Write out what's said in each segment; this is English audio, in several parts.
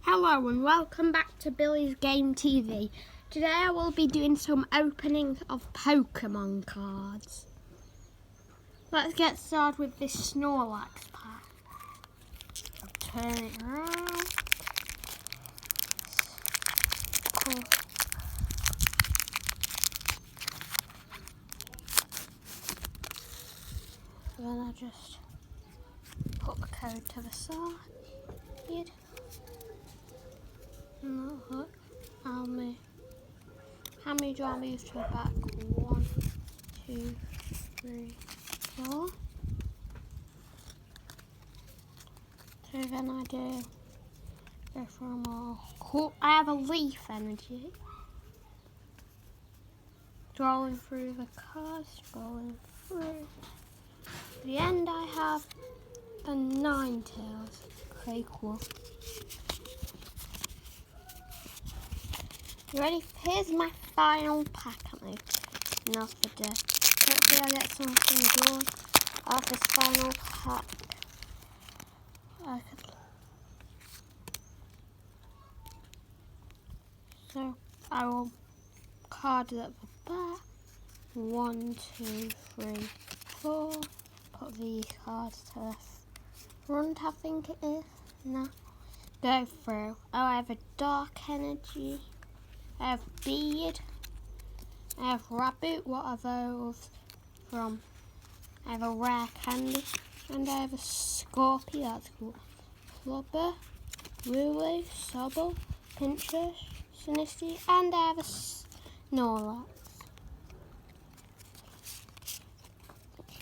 Hello and welcome back to Billy's Game TV. Today I will be doing some opening of Pokemon cards. Let's get started with this Snorlax pack. Turn it around. Cool. Then I just put the code to the side. No, look. How many do I move to the back? 1, 2, 3, 4. So then I do go from all. Cool. I have a leaf energy. Scrolling through the cards, scrolling through. At the end I have a Ninetales. Okay, cool. You ready? Here's my final pack. Enough for day. Hopefully I get something good out of this final pack. So I will card it at the back. 1, 2, 3, 4. Put these cards to the front, I think it is. No. Go through. Oh, I have a Dark Energy. I have Beard. I have Rabbit. What are those from? I have a Rare Candy. And I have a Scorpion. That's cool. Flubber. Wooloo. Sobble. Pinscher. Sinistea. And I have a Snorlax.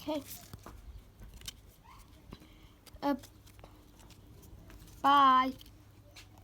Okay. Bye.